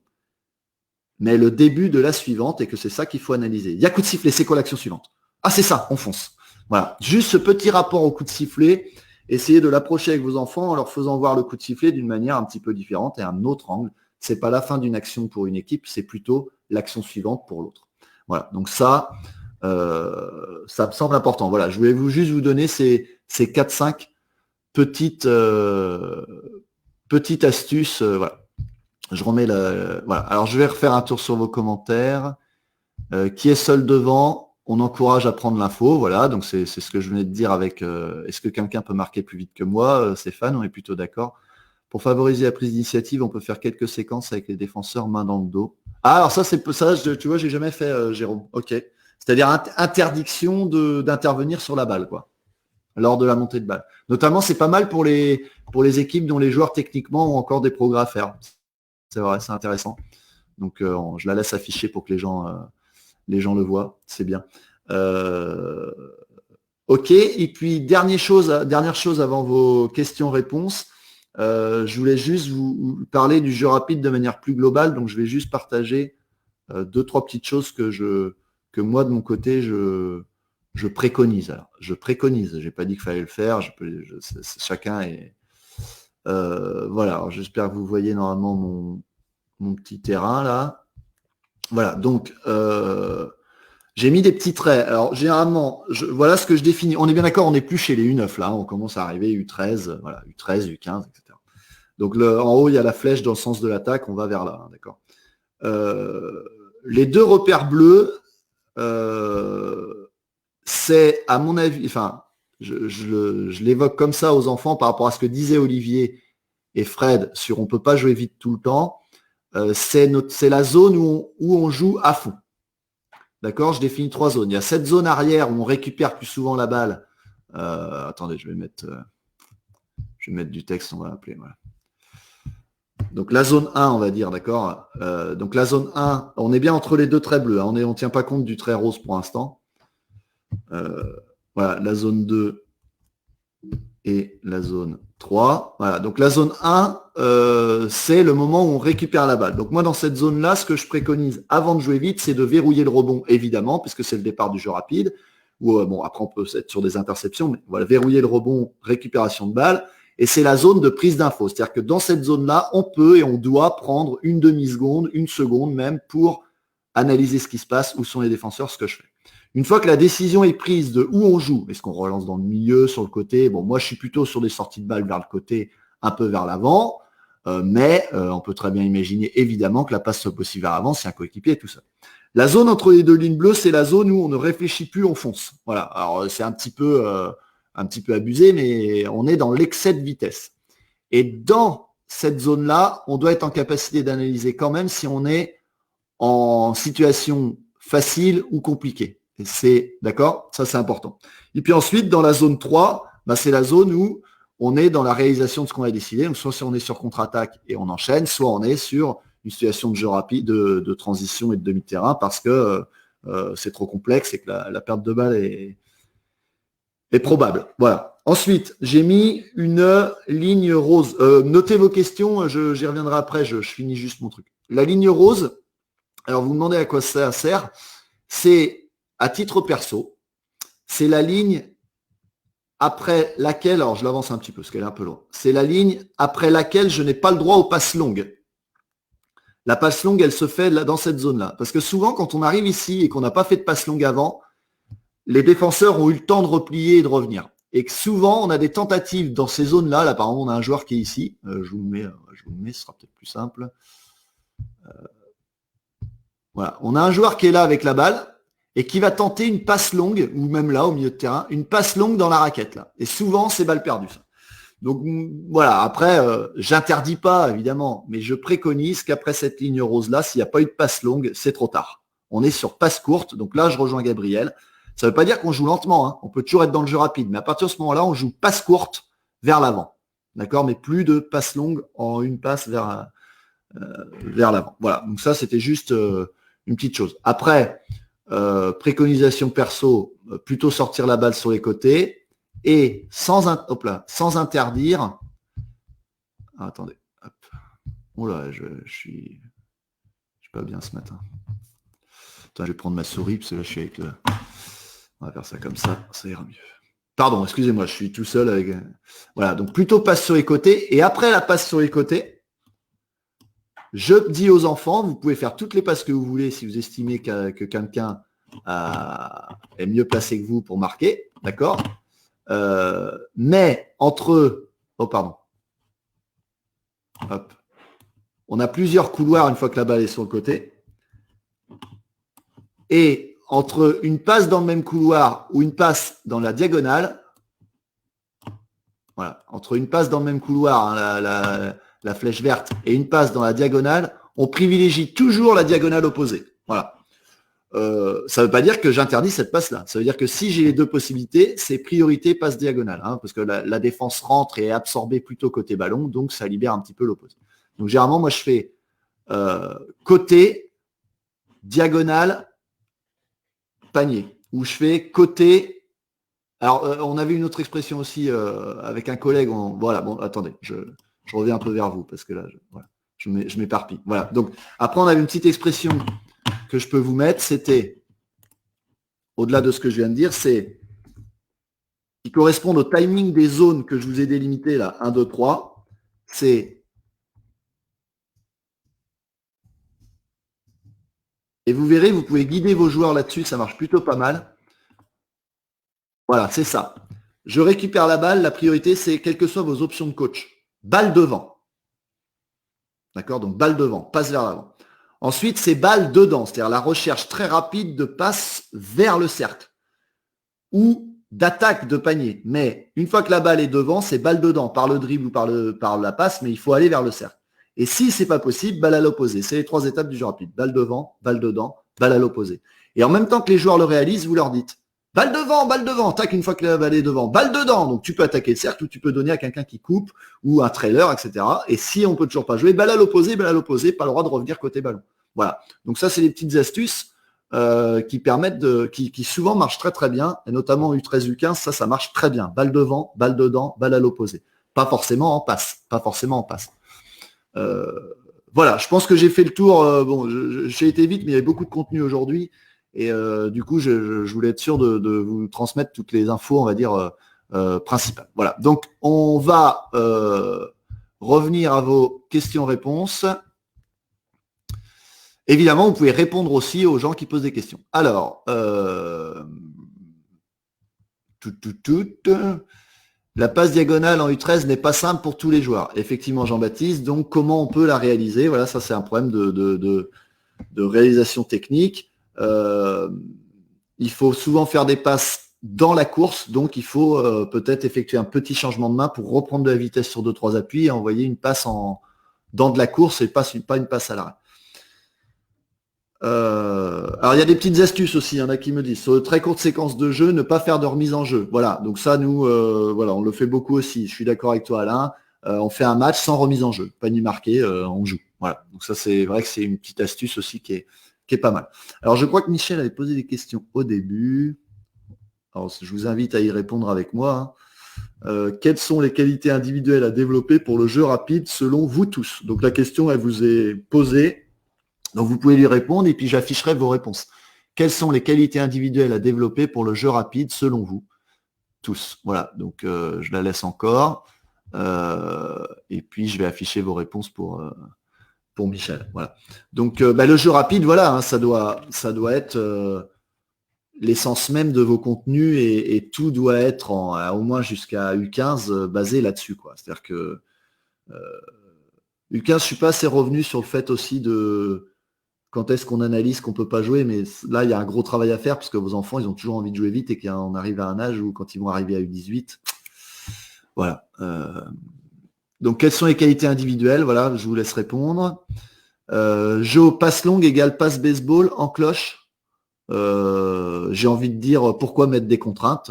mais le début de la suivante et que c'est ça qu'il faut analyser. Il y a coup de sifflet, c'est quoi l'action suivante? Ah, c'est ça, on fonce. Voilà. Juste ce petit rapport au coup de sifflet, essayez de l'approcher avec vos enfants en leur faisant voir le coup de sifflet d'une manière un petit peu différente et un autre angle. C'est pas la fin d'une action pour une équipe, c'est plutôt l'action suivante pour l'autre. Voilà. Donc ça me semble important. Voilà. Je voulais juste vous donner ces 4-5 petites astuces. Voilà. Je remets voilà. Alors, je vais refaire un tour sur vos commentaires. Qui est seul devant? On encourage à prendre l'info. Voilà. Donc, c'est ce que je venais de dire avec est-ce que quelqu'un peut marquer plus vite que moi? Stéphane, on est plutôt d'accord. Pour favoriser la prise d'initiative, on peut faire quelques séquences avec les défenseurs main dans le dos. Ah, alors ça, tu vois, j'ai jamais fait, Jérôme. Ok. C'est-à-dire interdiction d'intervenir sur la balle, quoi. lors de la montée de balle. Notamment, c'est pas mal pour les équipes dont les joueurs techniquement ont encore des progrès à faire. C'est vrai, c'est intéressant. Donc, je la laisse afficher pour que les gens le voient. C'est bien. Ok. Et puis, dernière chose avant vos questions-réponses. Je voulais juste vous parler du jeu rapide de manière plus globale. Donc, je vais juste partager 2-3 petites choses que moi, de mon côté, je préconise. Alors, je préconise. J'ai pas dit qu'il fallait le faire. Chacun est... voilà. Alors, j'espère que vous voyez normalement mon petit terrain là. Voilà. Donc, j'ai mis des petits traits. Alors, généralement, voilà ce que je définis. On est bien d'accord, on n'est plus chez les U9 là. On commence à arriver U13, voilà, U13, U15, etc. Donc, en haut, il y a la flèche dans le sens de l'attaque. On va vers là, hein, d'accord. Les 2 repères bleus, c'est, à mon avis, enfin, je l'évoque comme ça aux enfants par rapport à ce que disaient Olivier et Fred sur on peut pas jouer vite tout le temps. C'est la zone où on joue à fond. D'accord, je définis 3 zones. Il y a cette zone arrière où on récupère plus souvent la balle. Attendez, je vais mettre du texte, on va l'appeler. Voilà. Donc la zone 1, on va dire, d'accord. Donc la zone 1, on est bien entre les 2 traits bleus. Hein. On ne tient pas compte du trait rose pour l'instant. Voilà, la zone 2 et la zone 3. Voilà, donc la zone 1, c'est le moment où on récupère la balle. Donc moi, dans cette zone-là, ce que je préconise avant de jouer vite, c'est de verrouiller le rebond, évidemment, puisque c'est le départ du jeu rapide. Ou bon, après, on peut être sur des interceptions, mais voilà, verrouiller le rebond, récupération de balle. Et c'est la zone de prise d'info. C'est-à-dire que dans cette zone-là, on peut et on doit prendre une demi-seconde, une seconde même, pour analyser ce qui se passe, où sont les défenseurs, ce que je fais. Une fois que la décision est prise de où on joue, est-ce qu'on relance dans le milieu, sur le côté, bon, moi je suis plutôt sur des sorties de balles vers le côté, un peu vers l'avant, mais on peut très bien imaginer évidemment que la passe soit possible vers l'avant si un coéquipier est tout seul. La zone entre les 2 lignes bleues, c'est la zone où on ne réfléchit plus, on fonce. Voilà, alors c'est un petit peu abusé, mais on est dans l'excès de vitesse. Et dans cette zone-là, on doit être en capacité d'analyser quand même si on est en situation facile ou compliquée. Et c'est d'accord, ça c'est important. Et puis ensuite, dans la zone 3, c'est la zone où on est dans la réalisation de ce qu'on a décidé. Donc, soit si on est sur contre-attaque et on enchaîne, soit on est sur une situation de jeu rapide, de transition et de demi-terrain parce que c'est trop complexe et que la perte de balle est probable. Voilà. Ensuite, j'ai mis une ligne rose. Notez vos questions, j'y reviendrai après, je finis juste mon truc. La ligne rose, alors vous me demandez à quoi ça sert. C'est, à titre perso, c'est la ligne après laquelle, alors je l'avance un petit peu parce qu'elle est un peu loin, c'est la ligne après laquelle je n'ai pas le droit aux passes longues. La passe longue, elle se fait là, dans cette zone-là. Parce que souvent, quand on arrive ici et qu'on n'a pas fait de passe longue avant, les défenseurs ont eu le temps de replier et de revenir. Et que souvent, on a des tentatives dans ces zones-là. Là, par exemple, on a un joueur qui est ici. Je vous le mets, ce sera peut-être plus simple. Voilà. On a un joueur qui est là avec la balle et qui va tenter une passe longue, ou même là, au milieu de terrain, une passe longue dans la raquette. Là. Et souvent, c'est balle perdue. Ça. Donc voilà, après, j'interdis pas, évidemment, mais je préconise qu'après cette ligne rose-là, s'il n'y a pas eu de passe longue, c'est trop tard. On est sur passe courte, donc là, je rejoins Gabriel. Ça ne veut pas dire qu'on joue lentement, hein. On peut toujours être dans le jeu rapide, mais à partir de ce moment-là, on joue passe courte vers l'avant. D'accord, mais plus de passe longue en une passe vers l'avant. Voilà, donc ça, c'était juste une petite chose. Après, préconisation perso, plutôt sortir la balle sur les côtés. Et sans interdire. Ah, attendez. Hop. Oh là, je suis pas bien ce matin. Attends, je vais prendre ma souris parce que là je suis avec le. On va faire ça comme ça ira mieux. Pardon, excusez-moi, je suis tout seul avec. Voilà, donc plutôt passe sur les côtés. Et après la passe sur les côtés, je dis aux enfants, vous pouvez faire toutes les passes que vous voulez si vous estimez que quelqu'un est mieux placé que vous pour marquer, d'accord ? Mais entre pardon. Hop. On a plusieurs couloirs une fois que la balle est sur le côté. Et entre une passe dans le même couloir ou une passe dans la diagonale, voilà, entre une passe dans le même couloir, hein, la flèche verte, et une passe dans la diagonale, on privilégie toujours la diagonale opposée. Voilà. ça ne veut pas dire que j'interdis cette passe-là. Ça veut dire que si j'ai les deux possibilités, c'est priorité passe diagonale, hein, parce que la défense rentre et est absorbée plutôt côté ballon, donc ça libère un petit peu l'opposé. Donc généralement, moi je fais côté, diagonale, panier. Ou je fais côté. Alors, on avait une autre expression aussi avec un collègue. Voilà, bon, attendez, je reviens un peu vers vous parce que là, je m'éparpille. Voilà. Donc, après, on avait une petite expression que je peux vous mettre. C'était, au-delà de ce que je viens de dire, c'est qui correspond au timing des zones que je vous ai délimitées là, 1, 2, 3. C'est. Et vous verrez, vous pouvez guider vos joueurs là-dessus, ça marche plutôt pas mal. Voilà, c'est ça. Je récupère la balle, la priorité, c'est quelles que soient vos options de coach. Balle devant. D'accord? Donc balle devant, passe vers l'avant. Ensuite, c'est balle dedans, c'est-à-dire la recherche très rapide de passe vers le cercle ou d'attaque de panier. Mais une fois que la balle est devant, c'est balle dedans, par le dribble ou par la passe, mais il faut aller vers le cercle. Et si c'est pas possible, balle à l'opposé. C'est les 3 étapes du jeu rapide. Balle devant, balle dedans, balle à l'opposé. Et en même temps que les joueurs le réalisent, vous leur dites balle devant, tac, une fois que la balle est devant, balle dedans. Donc tu peux attaquer le cercle ou tu peux donner à quelqu'un qui coupe ou un trailer, etc. Et si on peut toujours pas jouer, balle à l'opposé, pas le droit de revenir côté ballon. Voilà. Donc ça, c'est les petites astuces qui permettent qui souvent marchent très très bien, et notamment U13, U15, ça marche très bien. Balle devant, balle dedans, balle à l'opposé. Pas forcément en passe. Voilà, je pense que j'ai fait le tour. Bon, j'ai été vite, mais il y avait beaucoup de contenu aujourd'hui. Et du coup, je voulais être sûr de vous transmettre toutes les infos, on va dire, principales. Voilà, donc on va revenir à vos questions-réponses. Évidemment, vous pouvez répondre aussi aux gens qui posent des questions. Alors, la passe diagonale en U13 n'est pas simple pour tous les joueurs. Effectivement, Jean-Baptiste, donc comment on peut la réaliser? Voilà, ça c'est un problème de réalisation technique. Il faut souvent faire des passes dans la course, donc il faut peut-être effectuer un petit changement de main pour reprendre de la vitesse sur 2-3 appuis et envoyer une passe dans de la course et pas une passe à l'arrêt. Alors il y a des petites astuces aussi, il y en a qui me disent sur de très courtes séquences de jeu, ne pas faire de remise en jeu. Voilà, donc ça nous, voilà, on le fait beaucoup aussi. Je suis d'accord avec toi, Alain. On fait un match sans remise en jeu, panier marqué, on joue. Voilà, donc ça c'est vrai que c'est une petite astuce aussi qui est pas mal. Alors je crois que Michel avait posé des questions au début. Alors je vous invite à y répondre avec moi. Quelles sont les qualités individuelles à développer pour le jeu rapide selon vous tous? Donc la question, elle vous est posée. Donc vous pouvez lui répondre et puis j'afficherai vos réponses. Quelles sont les qualités individuelles à développer pour le jeu rapide selon vous? Tous. Voilà, donc je la laisse encore. Et puis je vais afficher vos réponses pour Michel. Voilà. Donc le jeu rapide, voilà, hein, ça doit être l'essence même de vos contenus et tout doit être au moins jusqu'à U15 basé là-dessus, quoi. C'est-à-dire que U15, je suis pas assez revenu sur le fait aussi de quand est-ce qu'on analyse qu'on peut pas jouer, mais là, il y a un gros travail à faire parce que vos enfants, ils ont toujours envie de jouer vite et qu'on arrive à un âge où quand ils vont arriver à U18, voilà. Donc, quelles sont les qualités individuelles? Voilà, je vous laisse répondre. Jeu au passe longue égale passe baseball en cloche. J'ai envie de dire pourquoi mettre des contraintes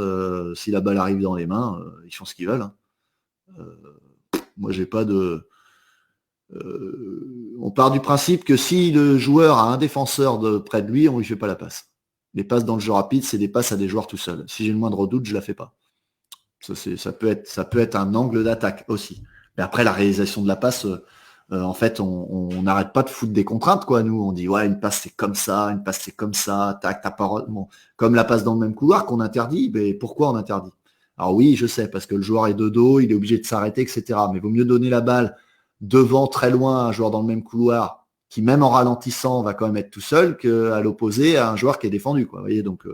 si la balle arrive dans les mains, ils font ce qu'ils veulent. Hein. Moi, j'ai pas de... on part du principe que si le joueur a un défenseur près de lui, on lui fait pas la passe. Les passes dans le jeu rapide, c'est des passes à des joueurs tout seuls. Si j'ai le moindre doute, je la fais pas. Ça peut être un angle d'attaque aussi. Mais après, la réalisation de la passe, en fait, on n'arrête pas de foutre des contraintes, quoi. Nous, on dit ouais, une passe c'est comme ça, une passe c'est comme ça, tac, ta parole. Bon, comme la passe dans le même couloir qu'on interdit, mais pourquoi on interdit? Alors oui, je sais, parce que le joueur est de dos, il est obligé de s'arrêter, etc. Mais vaut mieux donner la balle devant, très loin, un joueur dans le même couloir, qui même en ralentissant va quand même être tout seul, qu'à l'opposé, à un joueur qui est défendu, quoi. Vous voyez, donc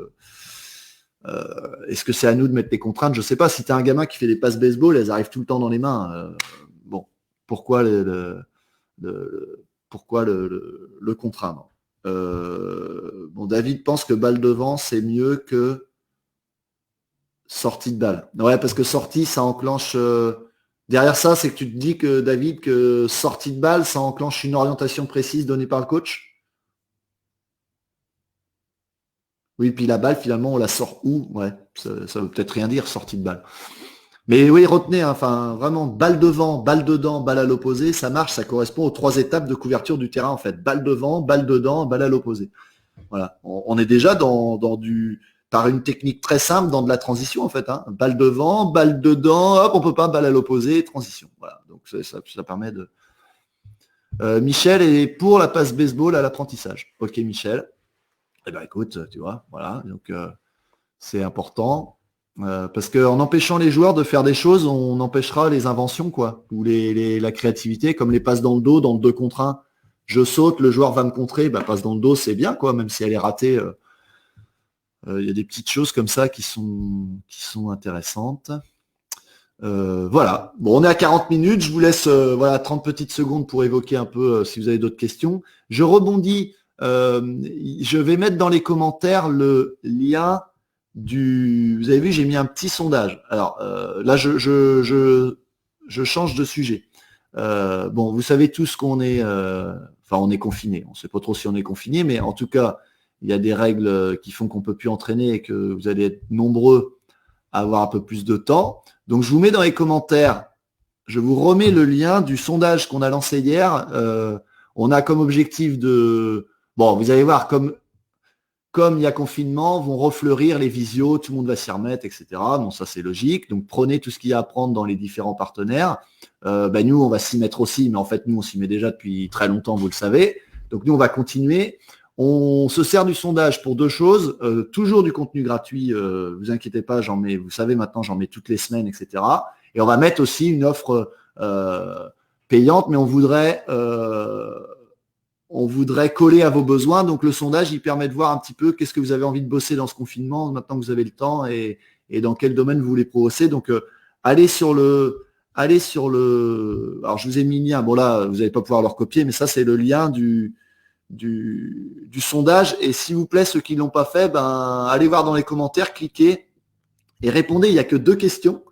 est-ce que c'est à nous de mettre des contraintes? Je sais pas. Si tu as un gamin qui fait des passes baseball, elles arrivent tout le temps dans les mains. Bon, pourquoi le contraindre? Bon, David pense que balle devant, c'est mieux que sortie de balle. Ouais, parce que sortie, ça enclenche... derrière ça, c'est que tu te dis que, David, que sortie de balle, ça enclenche une orientation précise donnée par le coach? Oui, puis la balle, finalement, on la sort où? Ouais, ça veut peut-être rien dire, sortie de balle. Mais oui, retenez, hein, enfin, vraiment, balle devant, balle dedans, balle à l'opposé, ça marche, ça correspond aux 3 étapes de couverture du terrain, en fait. Balle devant, balle dedans, balle à l'opposé. Voilà. On est déjà par une technique très simple, dans de la transition, en fait. Hein. Balle devant, balle dedans, hop, on peut pas, balle à l'opposé, transition. Voilà. Donc, ça permet de. Michel est pour la passe baseball à l'apprentissage. Ok, Michel. Eh ben, écoute, tu vois, voilà. Donc, c'est important. Parce qu'en empêchant les joueurs de faire des choses, on empêchera les inventions, quoi. Ou la créativité, comme les passes dans le 2 contre 1. Je saute, le joueur va me contrer, bah, passe dans le dos, c'est bien, quoi, même si elle est ratée. Il y a des petites choses comme ça qui sont intéressantes. Voilà. Bon, on est à 40 minutes. Je vous laisse 30 petites secondes pour évoquer un peu si vous avez d'autres questions. Je rebondis. Je vais mettre dans les commentaires le lien Vous avez vu, j'ai mis un petit sondage. Alors là, je change de sujet. Bon, vous savez tous qu'on est, on est confiné. On ne sait pas trop si on est confiné, mais en tout cas, il y a des règles qui font qu'on ne peut plus entraîner et que vous allez être nombreux à avoir un peu plus de temps. Donc, je vous mets dans les commentaires, je vous remets le lien du sondage qu'on a lancé hier. On a comme objectif Bon, vous allez voir, comme il y a confinement, vont refleurir les visios, tout le monde va s'y remettre, etc. Bon, ça, c'est logique. Donc, prenez tout ce qu'il y a à prendre dans les différents partenaires. Nous, on va s'y mettre aussi, mais en fait, nous, on s'y met déjà depuis très longtemps, vous le savez. Donc, nous, on va continuer. On se sert du sondage pour 2 choses. Toujours du contenu gratuit, vous inquiétez pas, vous savez maintenant, j'en mets toutes les semaines, etc. Et on va mettre aussi une offre payante, mais on voudrait coller à vos besoins. Donc le sondage, il permet de voir un petit peu qu'est-ce que vous avez envie de bosser dans ce confinement, maintenant que vous avez le temps, et dans quel domaine vous voulez progresser. Donc allez sur le. Alors je vous ai mis le lien. Bon là, vous n'allez pas pouvoir le recopier, mais ça c'est le lien du sondage. Et s'il vous plaît, ceux qui ne l'ont pas fait, allez voir dans les commentaires, cliquez et répondez. Il n'y a que 2 questions.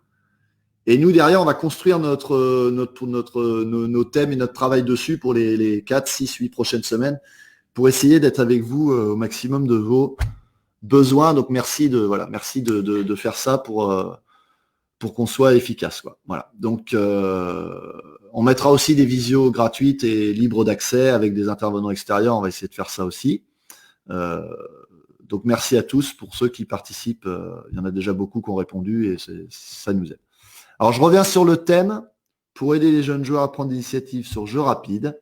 Et nous, derrière, on va construire nos thèmes et notre travail dessus pour les 4, 6, 8 prochaines semaines pour essayer d'être avec vous au maximum de vos besoins. Donc, merci de faire ça pour qu'on soit efficace, quoi. Voilà. Donc, on mettra aussi des visios gratuites et libres d'accès avec des intervenants extérieurs. On va essayer de faire ça aussi. Donc, merci à tous pour ceux qui participent. Il y en a déjà beaucoup qui ont répondu et ça nous aide. Alors, je reviens sur le thème. Pour aider les jeunes joueurs à prendre l'initiative sur jeu rapide,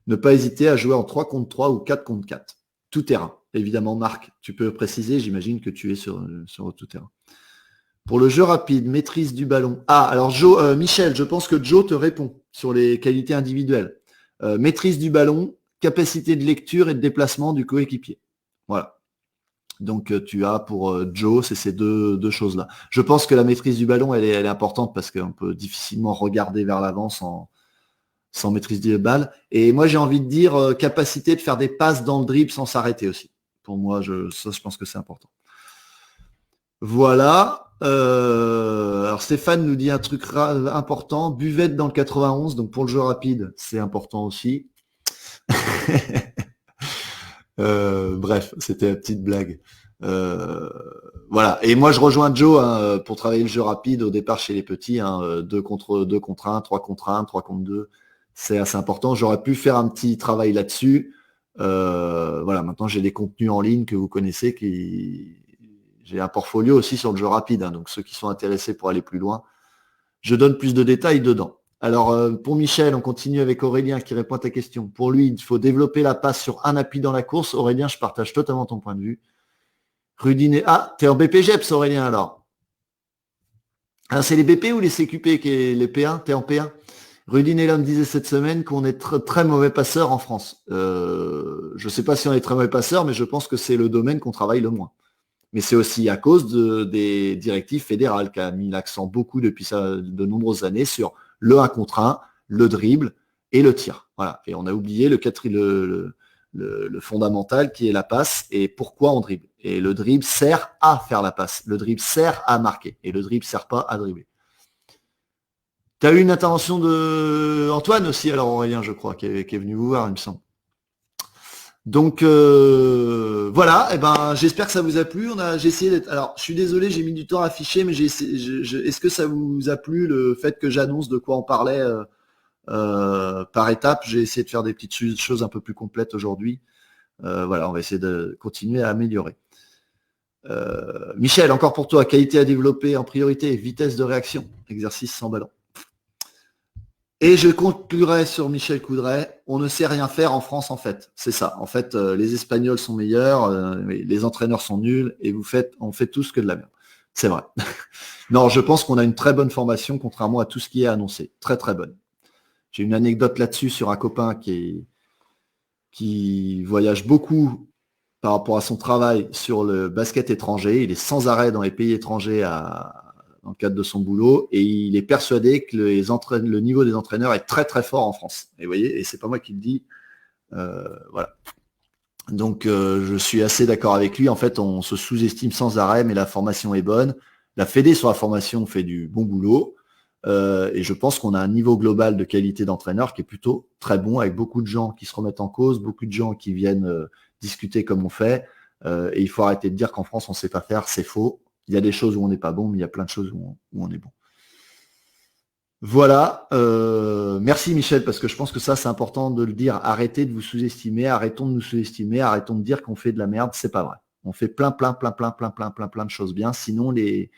ne pas hésiter à jouer en 3 contre 3 ou 4 contre 4. Tout terrain. Évidemment, Marc, tu peux préciser, j'imagine que tu es sur tout terrain. Pour le jeu rapide, maîtrise du ballon. Ah, alors Michel, je pense que Joe te répond sur les qualités individuelles. Maîtrise du ballon, capacité de lecture et de déplacement du coéquipier. Voilà. Donc tu as pour Joe, c'est ces deux choses-là. Je pense que la maîtrise du ballon, elle est importante parce qu'on peut difficilement regarder vers l'avant sans maîtrise du balle. Et moi, j'ai envie de dire capacité de faire des passes dans le dribble sans s'arrêter aussi. Pour moi, je pense que c'est important. Voilà. Alors Stéphane nous dit un truc important. Buvette dans le 91, donc pour le jeu rapide, c'est important aussi. Bref, c'était la petite blague. Voilà. Et moi, je rejoins Joe pour travailler le jeu rapide au départ chez les petits. 2 contre 1, 3 contre 1, 3 contre 2. C'est assez important. J'aurais pu faire un petit travail là-dessus. Voilà. Maintenant, j'ai des contenus en ligne que vous connaissez. J'ai un portfolio aussi sur le jeu rapide. Donc, ceux qui sont intéressés pour aller plus loin, je donne plus de détails dedans. Alors, pour Michel, on continue avec Aurélien qui répond à ta question. Pour lui, il faut développer la passe sur un appui dans la course. Aurélien, je partage totalement ton point de vue. Rudiné. Ah, t'es en BPGEPS, Aurélien, alors. Ah, c'est les BP ou les CQP qui est les P1? T'es en P1? Rudy Nellon disait cette semaine qu'on est très mauvais passeur en France. Je ne sais pas si on est très mauvais passeur, mais je pense que c'est le domaine qu'on travaille le moins. Mais c'est aussi à cause des directives fédérales qui a mis l'accent beaucoup depuis de nombreuses années sur le 1 contre 1, le dribble et le tir. Voilà. Et on a oublié le fondamental qui est la passe et pourquoi on dribble. Et le dribble sert à faire la passe. Le dribble sert à marquer. Et le dribble ne sert pas à dribbler. Tu as eu une intervention de Antoine aussi, alors Aurélien, je crois, qui est venu vous voir, il me semble. Donc voilà, et ben j'espère que ça vous a plu. J'ai essayé d'être. Alors, je suis désolé, j'ai mis du temps à afficher, mais est-ce que ça vous a plu le fait que j'annonce de quoi on parlait par étapes? J'ai essayé de faire des petites choses un peu plus complètes aujourd'hui. Voilà, on va essayer de continuer à améliorer. Michel, encore pour toi, qualité à développer en priorité, vitesse de réaction, exercice sans ballon. Et je conclurai sur Michel Coudray, on ne sait rien faire en France en fait. C'est ça. En fait, les Espagnols sont meilleurs, les entraîneurs sont nuls et on fait tous que de la merde. C'est vrai. Non, je pense qu'on a une très bonne formation, contrairement à tout ce qui est annoncé. Très très bonne. J'ai une anecdote là-dessus sur un copain qui voyage beaucoup par rapport à son travail sur le basket étranger. Il est sans arrêt dans les pays étrangers dans le cadre de son boulot, et il est persuadé que le niveau des entraîneurs est très très fort en France. Et vous voyez, et c'est pas moi qui le dis. Voilà. Donc je suis assez d'accord avec lui. En fait, on se sous-estime sans arrêt, mais la formation est bonne. La Fédé sur la formation fait du bon boulot. Et je pense qu'on a un niveau global de qualité d'entraîneur qui est plutôt très bon, avec beaucoup de gens qui se remettent en cause, beaucoup de gens qui viennent discuter comme on fait. Et il faut arrêter de dire qu'en France, on ne sait pas faire, c'est faux. Il y a des choses où on n'est pas bon, mais il y a plein de choses où on est bon. Voilà. Merci Michel, parce que je pense que ça, c'est important de le dire. Arrêtez de vous sous-estimer, arrêtons de nous sous-estimer, arrêtons de dire qu'on fait de la merde, c'est pas vrai. On fait plein de choses bien. Sinon, les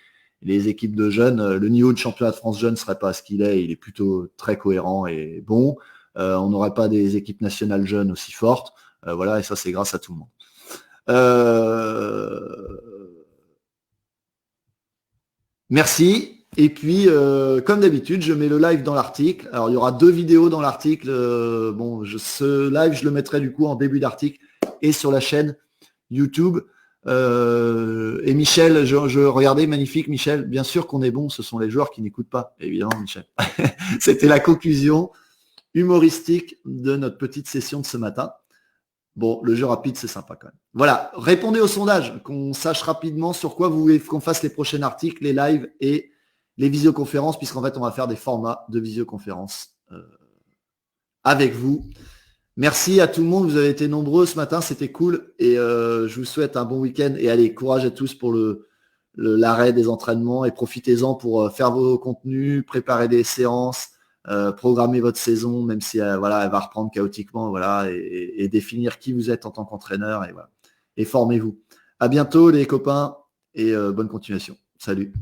équipes de jeunes, le niveau de championnat de France jeune ne serait pas ce qu'il est, il est plutôt très cohérent et bon. On n'aurait pas des équipes nationales jeunes aussi fortes. Voilà, et ça, c'est grâce à tout le monde. Merci. Et puis, comme d'habitude, je mets le live dans l'article. Alors, il y aura 2 vidéos dans l'article. Ce live, je le mettrai du coup en début d'article et sur la chaîne YouTube. Et Michel, je regardais, magnifique Michel. Bien sûr qu'on est bon, ce sont les joueurs qui n'écoutent pas, évidemment Michel. C'était la conclusion humoristique de notre petite session de ce matin. Bon, le jeu rapide, c'est sympa quand même. Voilà, répondez au sondage, qu'on sache rapidement sur quoi vous voulez qu'on fasse les prochains articles, les lives et les visioconférences, puisqu'en fait, on va faire des formats de visioconférences avec vous. Merci à tout le monde, vous avez été nombreux ce matin, c'était cool. Et je vous souhaite un bon week-end. Et allez, courage à tous pour l'arrêt des entraînements et profitez-en pour faire vos contenus, préparer des séances. Programmer votre saison, même si voilà, elle va reprendre chaotiquement, voilà, et définir qui vous êtes en tant qu'entraîneur, et voilà. Et formez-vous. À bientôt les copains et bonne continuation. Salut.